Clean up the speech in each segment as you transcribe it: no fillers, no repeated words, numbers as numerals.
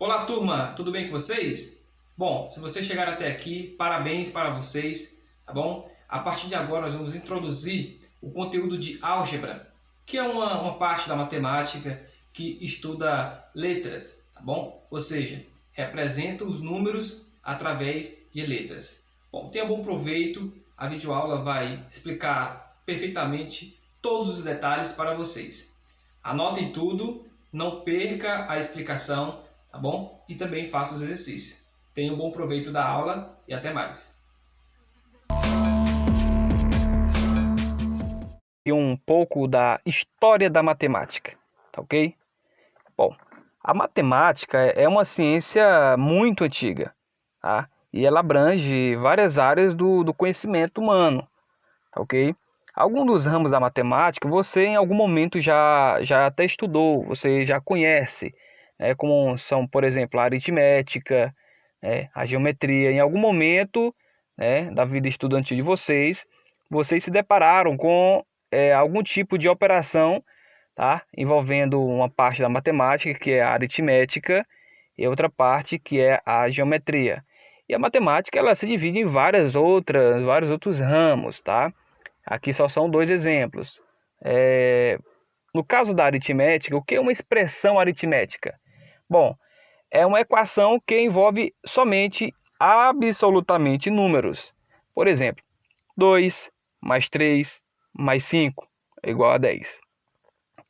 Olá, turma, tudo bem com vocês? Bom, se vocês chegaram até aqui, parabéns para vocês, tá bom? A partir de agora nós vamos introduzir o conteúdo de álgebra, que é uma parte da matemática que estuda letras, tá bom? Ou seja, representa os números através de letras. Bom, tenha bom proveito, a videoaula vai explicar perfeitamente todos os detalhes para vocês. Anotem tudo, não perca a explicação, tá bom? E também faça os exercícios. Tenha um bom proveito da aula e até mais. E um pouco da história da matemática, tá ok? Bom, a matemática é uma ciência muito antiga, tá? E ela abrange várias áreas do conhecimento humano, tá ok? Alguns dos ramos da matemática você em algum momento já até estudou, você já conhece, como são, por exemplo, a aritmética, a geometria. Em algum momento, da vida estudantil de vocês se depararam com algum tipo de operação, tá? Envolvendo uma parte da matemática, que é a aritmética, e outra parte, que é a geometria. E a matemática ela se divide em vários outros ramos, tá? Aqui só são dois exemplos. No caso da aritmética, o que é uma expressão aritmética? Bom, é uma equação que envolve somente absolutamente números. Por exemplo, 2 mais 3 mais 5 é igual a 10.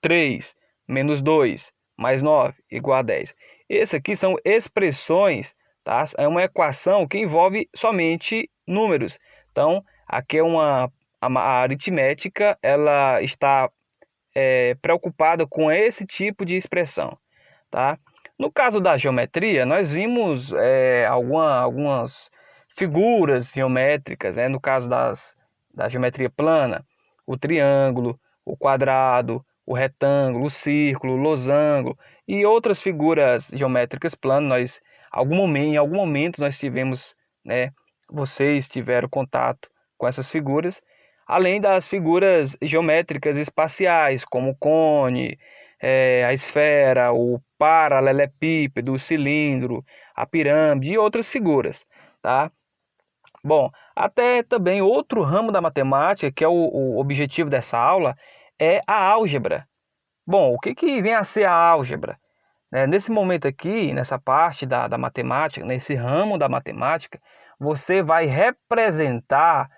3 menos 2 mais 9 igual a 10. Essas aqui são expressões, tá? É uma equação que envolve somente números. Então, aqui é a aritmética, ela está preocupada com esse tipo de expressão, tá? No caso da geometria, nós vimos algumas figuras geométricas, no caso da geometria plana, o triângulo, o quadrado, o retângulo, o círculo, o losango e outras figuras geométricas planas. Em algum momento nós tivemos, vocês tiveram contato com essas figuras, além das figuras geométricas espaciais, como o cone, a esfera, o paralelepípedo, o cilindro, a pirâmide e outras figuras, tá? Bom, até também outro ramo da matemática, que é o objetivo dessa aula, é a álgebra. Bom, o que vem a ser a álgebra? Nesse momento aqui, nessa parte da matemática, nesse ramo da matemática, você vai representar,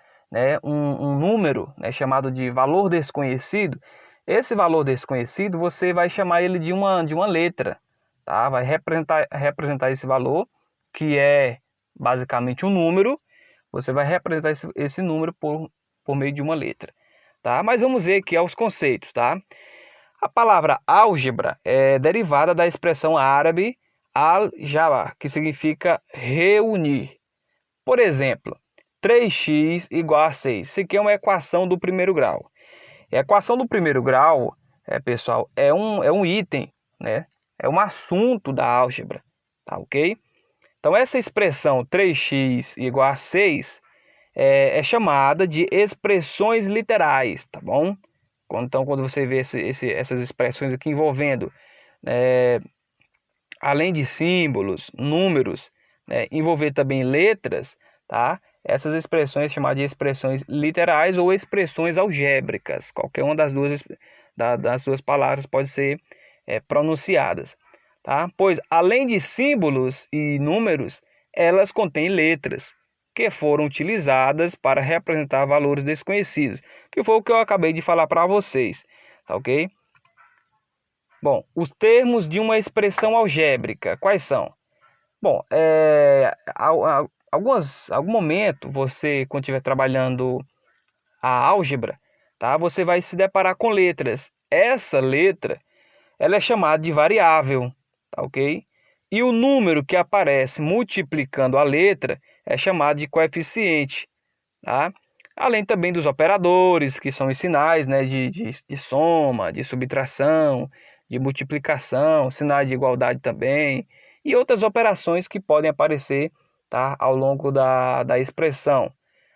um número, chamado de valor desconhecido. Esse valor desconhecido, você vai chamar ele de uma letra, tá? Vai representar esse valor, que é basicamente um número. Você vai representar esse número por meio de uma letra, tá? Mas vamos ver aqui os conceitos, tá? A palavra álgebra é derivada da expressão árabe al-jabr, que significa reunir. Por exemplo, 3x igual a 6. Isso aqui é uma equação do primeiro grau. A equação do primeiro grau, pessoal, é um item, né? É um assunto da álgebra, tá ok? Então, essa expressão 3x igual a 6 é chamada de expressões literais, tá bom? Então, quando você vê essas expressões aqui envolvendo, além de símbolos, números, envolver também letras, tá? Essas expressões chamadas de expressões literais ou expressões algébricas. Qualquer uma das duas palavras pode ser pronunciadas, tá? Pois, além de símbolos e números, elas contêm letras que foram utilizadas para representar valores desconhecidos, que foi o que eu acabei de falar para vocês, tá ok? Bom, os termos de uma expressão algébrica, quais são? Bom, algum momento, você, quando estiver trabalhando a álgebra, tá, você vai se deparar com letras. Essa letra, ela é chamada de variável, tá ok? E o número que aparece multiplicando a letra é chamado de coeficiente, tá? Além também dos operadores, que são os sinais, de soma, de subtração, de multiplicação, sinais de igualdade também, e outras operações que podem aparecer, tá, ao longo da expressão.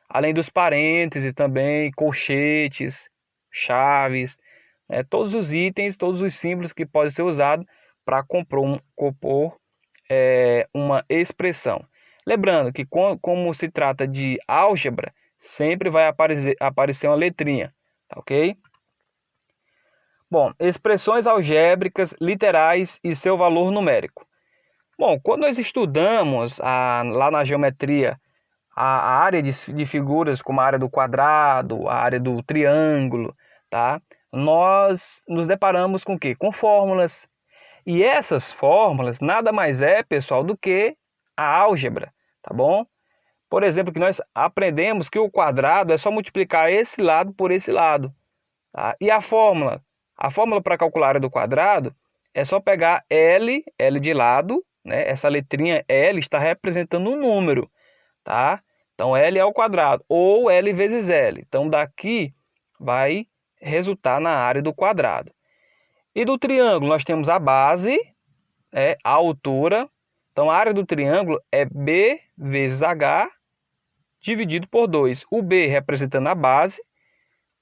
Além dos parênteses também, colchetes, chaves, todos os itens, todos os símbolos que podem ser usados para compor uma expressão. Lembrando que como se trata de álgebra, sempre vai aparecer uma letrinha, tá ok? Bom, expressões algébricas literais e seu valor numérico. Bom, quando nós estudamos lá na geometria a área de figuras como a área do quadrado, a área do triângulo, tá? Nós nos deparamos com o quê? Com fórmulas. E essas fórmulas nada mais é, pessoal, do que a álgebra, tá bom? Por exemplo, que nós aprendemos que o quadrado é só multiplicar esse lado por esse lado, tá? E a fórmula? A fórmula para calcular a área do quadrado é só pegar L de lado, né? Essa letrinha L está representando um número, tá? Então, L ao quadrado, ou L vezes L. Então, daqui vai resultar na área do quadrado. E do triângulo, nós temos a base, a altura. Então, a área do triângulo é B vezes H dividido por 2. O B representando a base,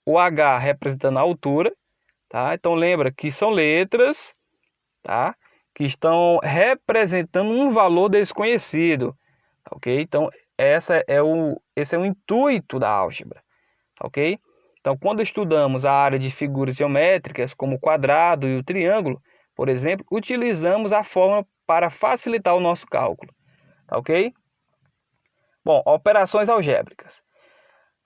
o H representando a altura. Tá? Então, lembra que são letras, tá? Que estão representando um valor desconhecido. Ok? Então, esse é o intuito da álgebra. Ok? Então, quando estudamos a área de figuras geométricas, como o quadrado e o triângulo, por exemplo, utilizamos a fórmula para facilitar o nosso cálculo. Tá ok? Bom, operações algébricas.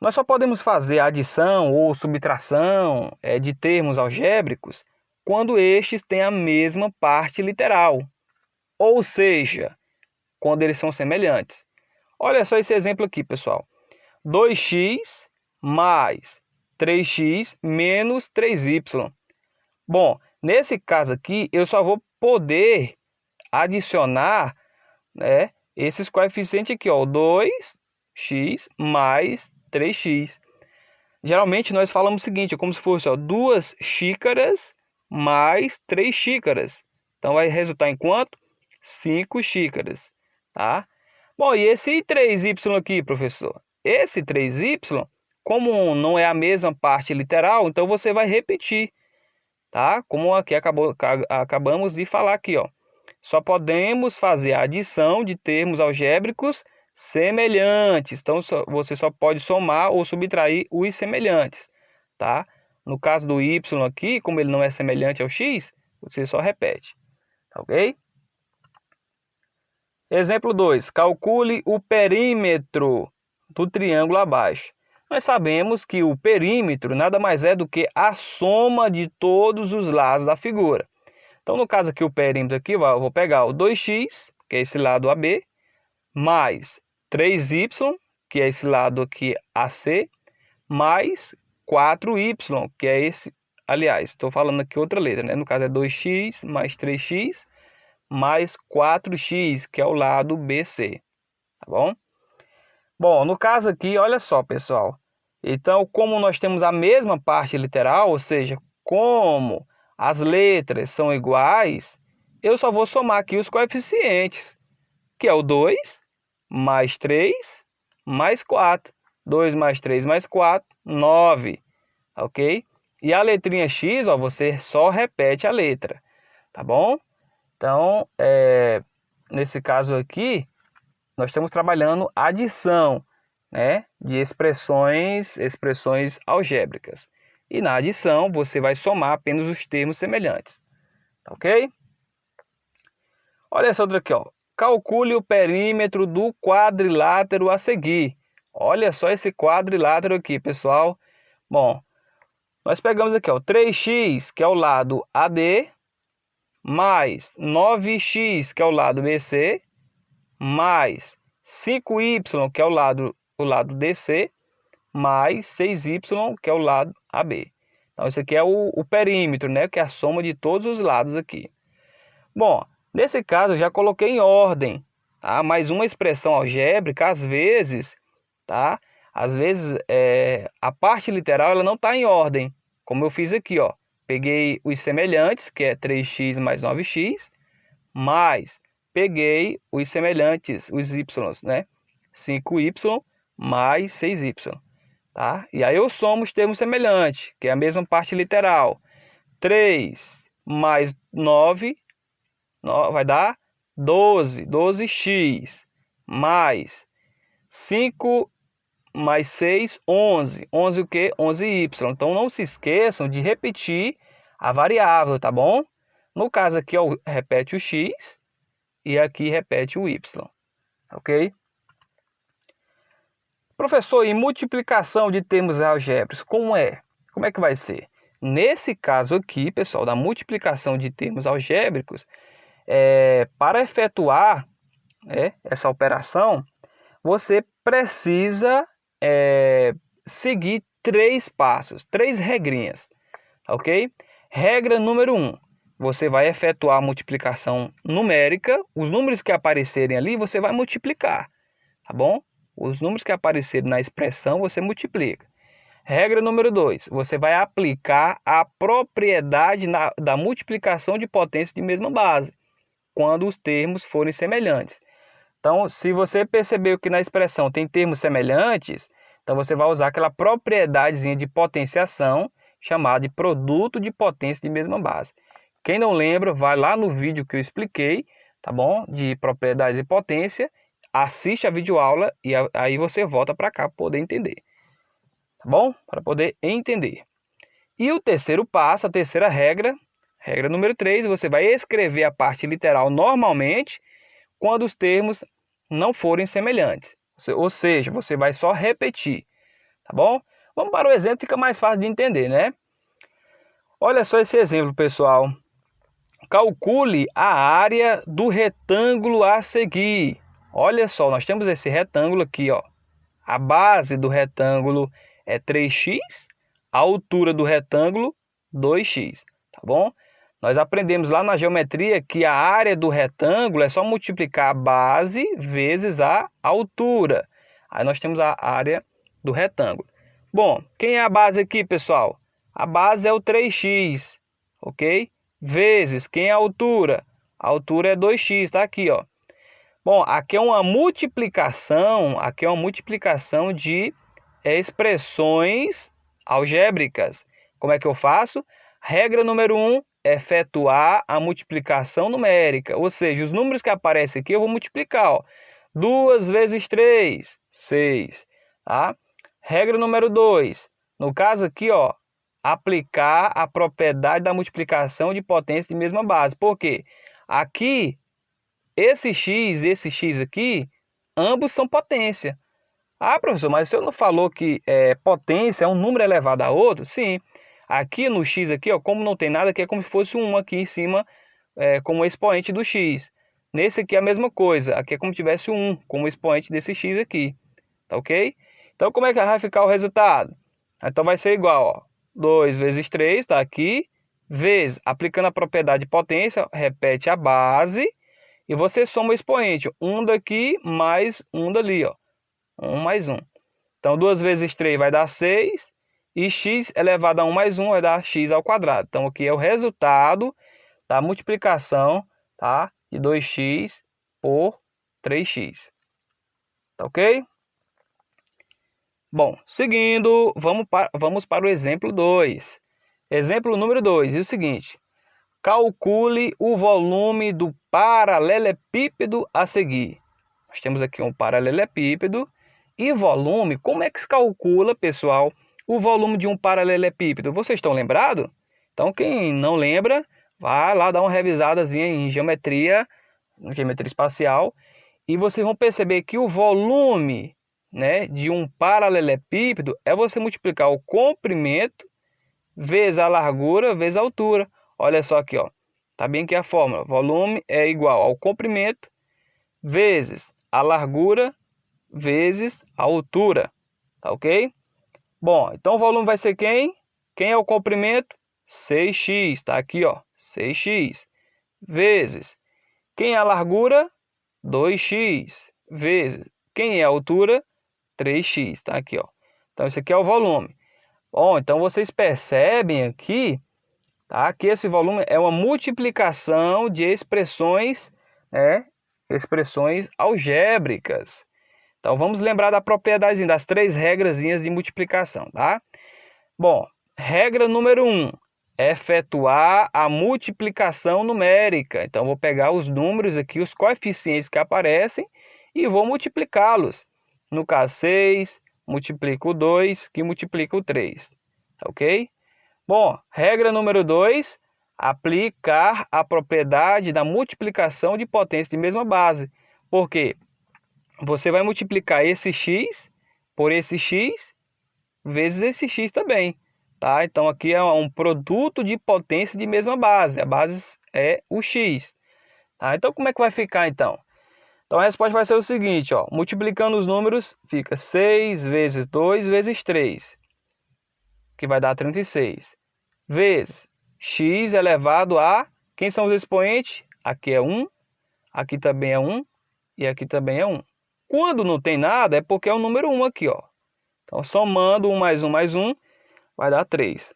Nós só podemos fazer adição ou subtração de termos algébricos quando estes têm a mesma parte literal, ou seja, quando eles são semelhantes. Olha só esse exemplo aqui, pessoal. 2x mais 3x menos 3y. Bom, nesse caso aqui, eu só vou poder adicionar, né, esses coeficientes aqui, ó, 2x mais 3x. Geralmente nós falamos o seguinte, como se fosse 2 xícaras mais 3 xícaras. Então vai resultar em quanto? 5 xícaras, tá? Bom, e esse 3y aqui, professor? Esse 3y, como não é a mesma parte literal, então você vai repetir, tá? Como aqui acabamos de falar aqui, ó. Só podemos fazer a adição de termos algébricos semelhantes. Então, você só pode somar ou subtrair os semelhantes, tá? No caso do y aqui, como ele não é semelhante ao x, você só repete, tá ok? Exemplo 2. Calcule o perímetro do triângulo abaixo. Nós sabemos que o perímetro nada mais é do que a soma de todos os lados da figura. Então, no caso aqui, o perímetro aqui, eu vou pegar o 2x, que é esse lado AB, mais 3y, que é esse lado aqui AC, mais 4y, que é esse, aliás, estou falando aqui outra letra, né? No caso é 2x mais 3x, mais 4x, que é o lado BC, tá bom? Bom, no caso aqui, olha só, pessoal. Então, como nós temos a mesma parte literal, ou seja, como as letras são iguais, eu só vou somar aqui os coeficientes, que é o 2 mais 3 mais 4. 2 mais 3 mais 4, 9, ok? E a letrinha x, ó, você só repete a letra, tá bom? Então, nesse caso aqui, nós estamos trabalhando adição, né, de expressões algébricas. E na adição, você vai somar apenas os termos semelhantes, tá ok? Olha essa outra aqui, ó. Calcule o perímetro do quadrilátero a seguir. Olha só esse quadrilátero aqui, pessoal. Bom, nós pegamos aqui, ó, 3x, que é o lado AD, mais 9x, que é o lado BC, mais 5y, que é o lado DC, mais 6y, que é o lado AB. Então, isso aqui é o perímetro, né, que é a soma de todos os lados aqui. Bom, nesse caso, eu já coloquei em ordem, tá? Mas uma expressão algébrica, às vezes, tá? Às vezes, a parte literal ela não está em ordem, como eu fiz aqui, ó. Peguei os semelhantes, que é 3x mais 9x, mais peguei os semelhantes, os y, né? 5y mais 6y, tá? E aí eu somo os termos semelhantes, que é a mesma parte literal. 3 mais 9 vai dar 12x, mais 5 mais 6, 11. 11 o quê? 11y. Então, não se esqueçam de repetir a variável, tá bom? No caso aqui, ó, repete o x e aqui repete o y, ok? Professor, e multiplicação de termos algébricos, como é? Como é que vai ser? Nesse caso aqui, pessoal, da multiplicação de termos algébricos, para efetuar essa operação, você precisa seguir 3 passos, 3 regrinhas, ok? Regra número 1, você vai efetuar a multiplicação numérica, os números que aparecerem ali você vai multiplicar, tá bom? Os números que aparecerem na expressão você multiplica. Regra número 2, você vai aplicar a propriedade da multiplicação de potência de mesma base, quando os termos forem semelhantes. Então, se você percebeu que na expressão tem termos semelhantes, então você vai usar aquela propriedadezinha de potenciação, chamada de produto de potência de mesma base. Quem não lembra, vai lá no vídeo que eu expliquei, tá bom? De propriedades de potência, assiste a videoaula e aí você volta para cá para poder entender. Tá bom? Para poder entender. E o terceiro passo, a terceira regra, regra número 3, você vai escrever a parte literal normalmente quando os termos não forem semelhantes. Ou seja, você vai só repetir, tá bom? Vamos para o exemplo, fica mais fácil de entender, né? Olha só esse exemplo, pessoal. Calcule a área do retângulo a seguir. Olha só, nós temos esse retângulo aqui, ó. A base do retângulo é 3x, a altura do retângulo 2x, tá bom? Nós aprendemos lá na geometria que a área do retângulo é só multiplicar a base vezes a altura. Aí nós temos a área do retângulo. Bom, quem é a base aqui, pessoal? A base é o 3x, ok? Vezes, quem é a altura? A altura é 2x, tá aqui, ó. Bom, aqui é uma multiplicação de expressões algébricas. Como é que eu faço? Regra número 1, efetuar a multiplicação numérica. Ou seja, os números que aparecem aqui eu vou multiplicar, ó. 2 vezes 3, 6. Tá? Regra número 2, no caso aqui, ó, aplicar a propriedade da multiplicação de potência de mesma base. Por quê? Aqui, esse x aqui, ambos são potência. Ah, professor, mas o senhor não falou que potência é um número elevado a outro? Sim. Aqui no x, aqui, ó, como não tem nada, aqui é como se fosse um 1 aqui em cima, como expoente do x. Nesse aqui é a mesma coisa. Aqui é como se tivesse um 1 como expoente desse x aqui. Tá ok? Então, como é que vai ficar o resultado? Então, vai ser igual, ó. 2 vezes 3, tá aqui, vezes, aplicando a propriedade de potência, repete a base, e você soma o expoente, 1 daqui mais 1 dali, ó. 1 mais 1. Então, 2 vezes 3 vai dar 6, e x elevado a 1 mais 1 vai dar x ao quadrado. Então, aqui é o resultado da multiplicação, tá, de 2x por 3x. Tá ok? Bom, seguindo, vamos para o exemplo 2. Exemplo número 2, é o seguinte. Calcule o volume do paralelepípedo a seguir. Nós temos aqui um paralelepípedo e volume. Como é que se calcula, pessoal, o volume de um paralelepípedo? Vocês estão lembrados? Então, quem não lembra, vai lá dar uma revisadazinha em geometria espacial, e vocês vão perceber que o volume, né, de um paralelepípedo é você multiplicar o comprimento vezes a largura vezes a altura. Olha só aqui, ó. Tá bem aqui a fórmula. Volume é igual ao comprimento vezes a largura vezes a altura. Tá ok? Bom, então o volume vai ser quem? Quem é o comprimento? 6x. Tá aqui, ó. 6x. Vezes. Quem é a largura? 2x. Vezes. Quem é a altura? 3x. Tá aqui, ó. Então, esse aqui é o volume. Bom, então vocês percebem aqui, tá, que esse volume é uma multiplicação de expressões, expressões algébricas. Então, vamos lembrar da propriedade das 3 regrazinhas de multiplicação, tá? Bom, regra número 1. efetuar a multiplicação numérica. Então, vou pegar os números aqui, os coeficientes que aparecem, e vou multiplicá-los. No caso, 6, multiplico 2, que multiplica o 3. Ok? Bom, regra número 2, aplicar a propriedade da multiplicação de potência de mesma base. Por quê? Você vai multiplicar esse x por esse x vezes esse x também. Tá? Então, aqui é um produto de potência de mesma base. A base é o x. Tá? Então, como é que vai ficar, então? Então, a resposta vai ser o seguinte, ó, multiplicando os números, fica 6 vezes 2 vezes 3, que vai dar 36, vezes x elevado a, quem são os expoentes? Aqui é 1, aqui também é 1 e aqui também é 1. Quando não tem nada, é porque é o número 1 aqui, ó. Então, somando 1 mais 1, vai dar 3.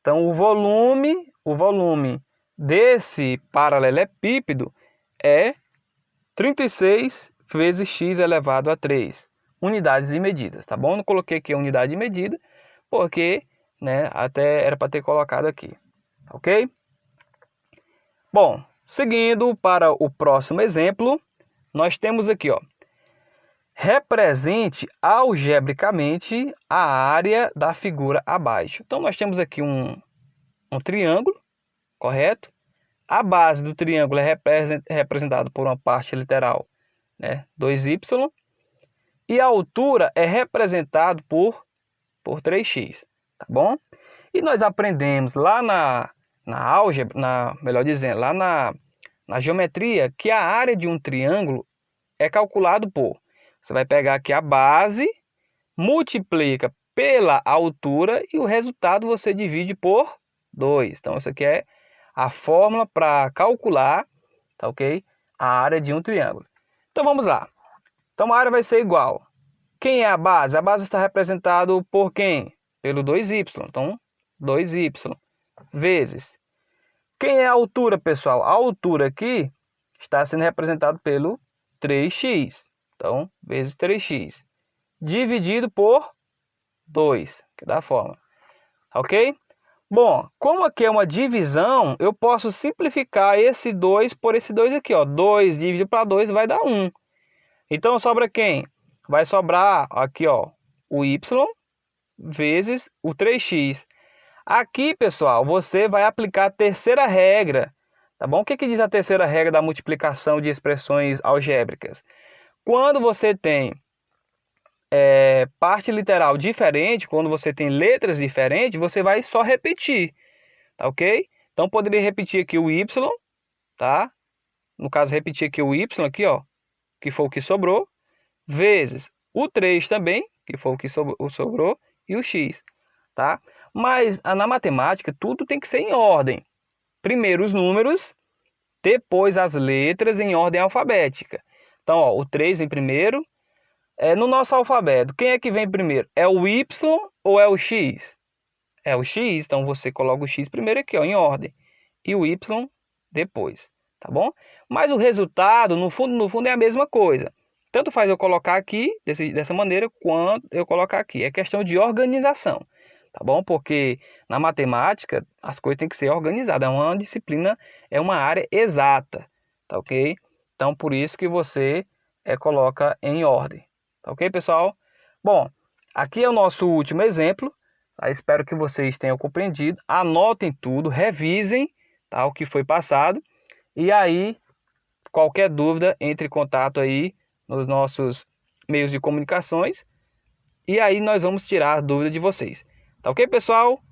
Então, o volume desse paralelepípedo é 36 vezes x elevado a 3, unidades de medidas, tá bom? Não coloquei aqui a unidade de medida, porque, né, até era para ter colocado aqui, ok? Bom, seguindo para o próximo exemplo, nós temos aqui, ó, represente algebricamente a área da figura abaixo. Então, nós temos aqui um triângulo, correto? A base do triângulo é representada por uma parte literal, né, 2y, e a altura é representada por 3x, tá bom? E nós aprendemos lá na álgebra, melhor dizendo, lá na geometria, que a área de um triângulo é calculado por, você vai pegar aqui a base, multiplica pela altura e o resultado você divide por 2. Então, isso aqui é a fórmula para calcular, tá ok? A área de um triângulo. Então, vamos lá. Então, a área vai ser igual. Quem é a base? A base está representada por quem? Pelo 2y. Então, 2y vezes. Quem é a altura, pessoal? A altura aqui está sendo representada pelo 3x. Então, vezes 3x. Dividido por 2, que dá a fórmula. Ok? Bom, como aqui é uma divisão, eu posso simplificar esse 2 por esse 2 aqui, ó. 2 dividido para 2 vai dar 1. Então, sobra quem? Vai sobrar aqui, ó, o y vezes o 3x. Aqui, pessoal, você vai aplicar a terceira regra, tá bom? O que diz a terceira regra da multiplicação de expressões algébricas? Quando você tem parte literal diferente, quando você tem letras diferentes, você vai só repetir, tá ok? Então, poderia repetir aqui o y, tá? No caso, repetir aqui o y, aqui, ó, que foi o que sobrou, vezes o 3 também, que foi o que sobrou, e o x, tá? Mas na matemática, tudo tem que ser em ordem. Primeiro os números, depois as letras em ordem alfabética. Então, ó, o 3 em primeiro. No nosso alfabeto, quem é que vem primeiro? É o y ou é o x? É o x, então você coloca o x primeiro aqui, ó, em ordem. E o y depois, tá bom? Mas o resultado, no fundo é a mesma coisa. Tanto faz eu colocar aqui, dessa maneira, quanto eu colocar aqui. É questão de organização, tá bom? Porque na matemática, as coisas têm que ser organizadas. É uma disciplina, é uma área exata, tá ok? Então, por isso que você coloca em ordem. Tá ok, pessoal? Bom, aqui é o nosso último exemplo. Tá? Espero que vocês tenham compreendido. Anotem tudo, revisem, tá, o que foi passado. E aí, qualquer dúvida, entre em contato aí nos nossos meios de comunicações. E aí nós vamos tirar a dúvida de vocês. Tá ok, pessoal?